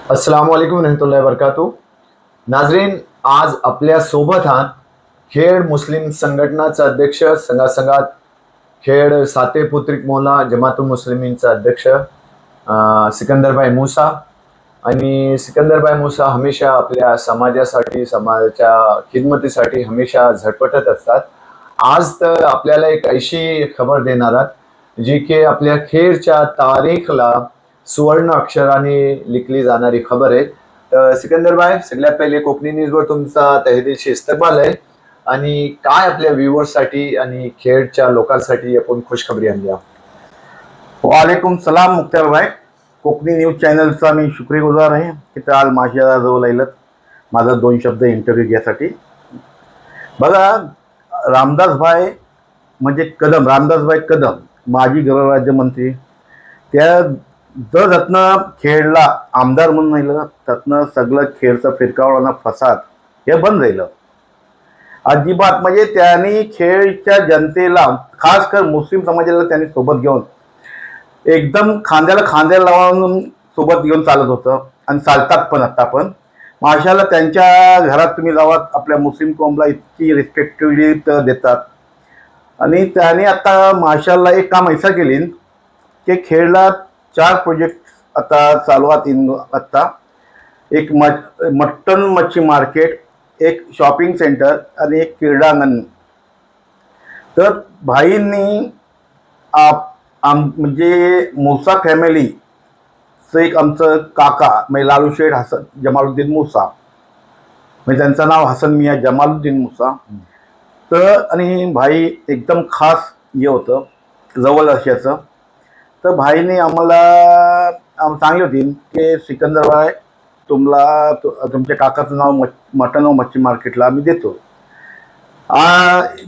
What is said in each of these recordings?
अस्सलाम वालेकुम रहमतुल्लाहि वबरकातुहू. नाजरीन, आज आपल्या सोबत आहात खेड मुस्लिम संघटनाचा अध्यक्ष, संघात खेड साते पुत्रिक मोहल्ला जमातुल मुस्लिमीनचा अध्यक्ष सिकंदरभाई मूसा. आणि सिकंदरभाई मूसा हमेशा आपल्या समाजासाठी, समाजाच्या खिदमतीसाठी हमेशा झटपटत असतात. आज तर आपल्याला एक अशी खबर देणार आहात जी की आपल्या खेडच्या तारीखला सुवर्ण अक्षराने लिखली जाणारी खबर आहे. तर सिकंदर भाई, सगळ्यात पहिले कोकणी न्यूजवर तुमचा तहेदिलशी इस्तकबाल आहे. आणि काय आपल्या व्ह्युअर्ससाठी आणि खेडच्या लोकांसाठी आपण खुशखबरी आणली आहे? वालेकुम सलाम मुख्तार भाई. कोकणी न्यूज चॅनलचा मी शुक्रगुजार आहे की ते आज माझ्याजवळ आलेत माझा 2 शब्द इंटरव्ह्यू घ्यायसाठी. बघा, रामदासभाई म्हणजे रामदासभाई कदम माजी गृहराज्यमंत्री, त्या जर त्यातनं खेडला आमदार म्हणून राहिलं, त्यातनं सगळं खेडचा फिरकावळाना फसाद हे बंद राहिलं अजिबात. म्हणजे त्यांनी खेडच्या जनतेला, खास कर मुस्लिम समाजाला त्यांनी सोबत घेऊन एकदम खांद्याला खांद्याला लावून सोबत घेऊन चालत होतं आणि चालतात पण आता पण. माशाला त्यांच्या घरात तुम्ही जावा, आपल्या मुस्लिम कॉमला इतकी रिस्पेक्टिव्हली देतात. आणि त्याने आता माशाला एक काम ऐसा केली की खेडला 4 प्रोजेक्ट आता चालू आहेत. आत्ता एक मटन मच्छी मार्केट, एक शॉपिंग सेंटर आणि एक क्रीडांगण. तर भाईंनी म्हणजे मुसा फॅमिलीचं एक आमचं काका म्हणजे लालूशेठ हसन जमालुद्दीन मुसा, म्हणजे त्यांचं नाव हसन मिया जमालुद्दीन मुसा. तर आणि भाई एकदम खास हे होतं जवळ असल्याचं. तर भाईने आम्हाला सांगले होते की सिकंदरभाई, तुमच्या काकाचं नाव मटन व मच्छी मार्केटला आम्ही देतो.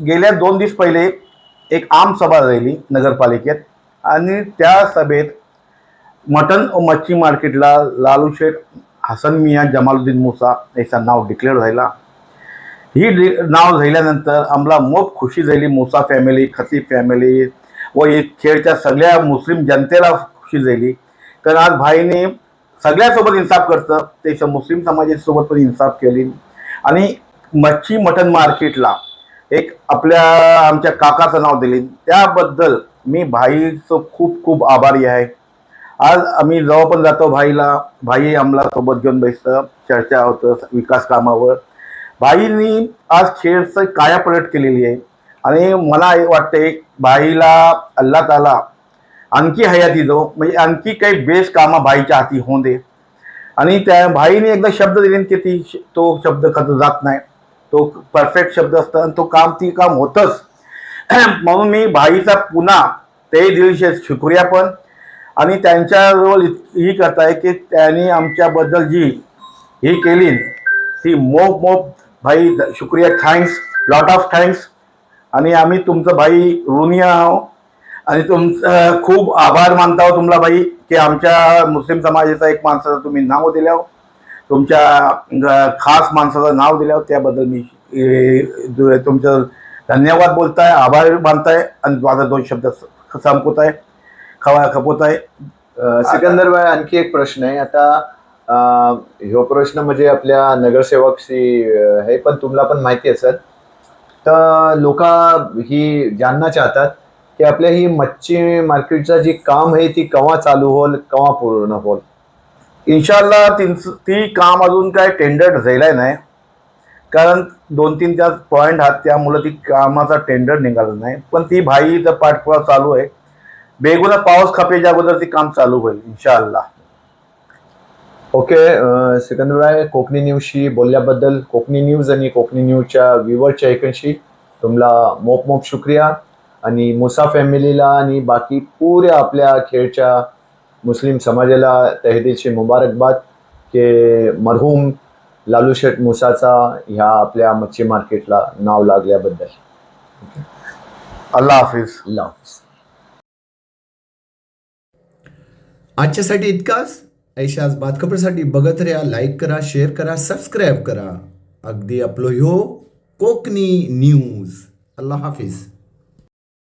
गेल्या 2 दिवस पहिले एक आम सभा झाली नगरपालिकेत आणि त्या सभेत मटन व मच्छी मार्केटला लालूशेठ हसन मिया जमालुद्दीन मुसा याचं नाव डिक्लेअर झाला. ही नाव झाल्यानंतर आम्हाला मोप खुशी झाली. मुसा फॅमिली, खतीब फॅमिली व खेडच्या सगळ्या मुस्लिम जनतेला खुशी झाली. कारण आज भाईने सगळ्यासोबत इन्साफ करतं, त्याच्या मुस्लिम समाजासोबत पण इन्साफ केली. आणि मच्छी मटन मार्केटला एक आमच्या काकाचं नाव दिले, त्याबद्दल मी भाईचं खूप खूप आभारी आहे. आज आम्ही जेव्हा पण जातो भाई आम्हाला सोबत घेऊन बसतं, चर्चा होतं विकास कामावर. भाईंनी आज खेडचं कायापलट केलेली आहे. आणि मला वाटते भाईला अल्लाह ताला आणखी हयाती दो, म्हणजे आणखी काही बेस्ट कामं भाईच्या हाती होऊ दे. आणि त्या भाईने एकदा शब्द दिले की तो शब्द कधी जात नाही, तो परफेक्ट शब्द असतं आणि तो काम होतंच. म्हणून मी भाईचा पुन्हा ते दिलशे शुक्रिया पण. आणि त्यांच्याजवळ ही करताय की त्यांनी आमच्याबद्दल जी ही केली ती मोप भाई शुक्रिया, थँक्स, लॉट ऑफ थँक्स. आणि आम्ही तुमचं भाई ऋणी आहोत आणि तुमचं खूप आभार मानता हो तुम्हाला भाई की आमच्या मुस्लिम समाजाचा एक माणसाचं तुम्ही नाव दिल्यावर, तुमच्या खास माणसाचं नाव दिल्यावर त्याबद्दल मी तुमचं धन्यवाद बोलताय, आभार मानताय आणि माझा 2 शब्द संपवत आहे, खपवत आहे. सिकंदर भाई, आणखी एक प्रश्न आहे. आता ह्यो प्रश्न म्हणजे आपल्या नगरसेवकशी आहे, पण तुम्हाला पण माहिती असेल. तर लोक ही जानना चाहतात की आपल्या ही मच्छी मार्केटचा जी काम आहे ती केव्हा चालू होईल, केव्हा पूर्ण होईल? इन्शाल्लाह ती काम अजून काय टेंडर झालेलं नाही, कारण 2-3 त्यात पॉईंट आहेत, त्यामुळे ती कामाचा टेंडर निघाला नाही. पण ती भाईचा पाठपुरावा चालू आहे. बेगुना पाऊस खपेच्या अगोदर ती काम चालू होईल इन्शाल्लाह. ओके, सिकंदर भाई, कोकणी न्यूजशी बोलल्याबद्दल, कोकणी न्यूज आणि कोकणी न्यूजच्या व्ह्युअरच्या ऐकणशी तुम्हाला मोप शुक्रिया. आणि मुसा फॅमिलीला आणि बाकी पुऱ्या आपल्या खेडच्या मुस्लिम समाजाला तहेदिलची मुबारकबाद की मरहूम लालूशेठ मुसाचा ह्या आपल्या मच्छी मार्केटला नाव लागल्याबद्दल. अल्लाह हाफिज. अल्लाह हाफिज. आजच्यासाठी इतकाच. ऐशाच बातखबरसाठी बघत राहा, लाईक करा, शेअर करा, सबस्क्राईब करा. अगदी आपलं ह्यो कोकणी न्यूज. अल्लाह हाफिज.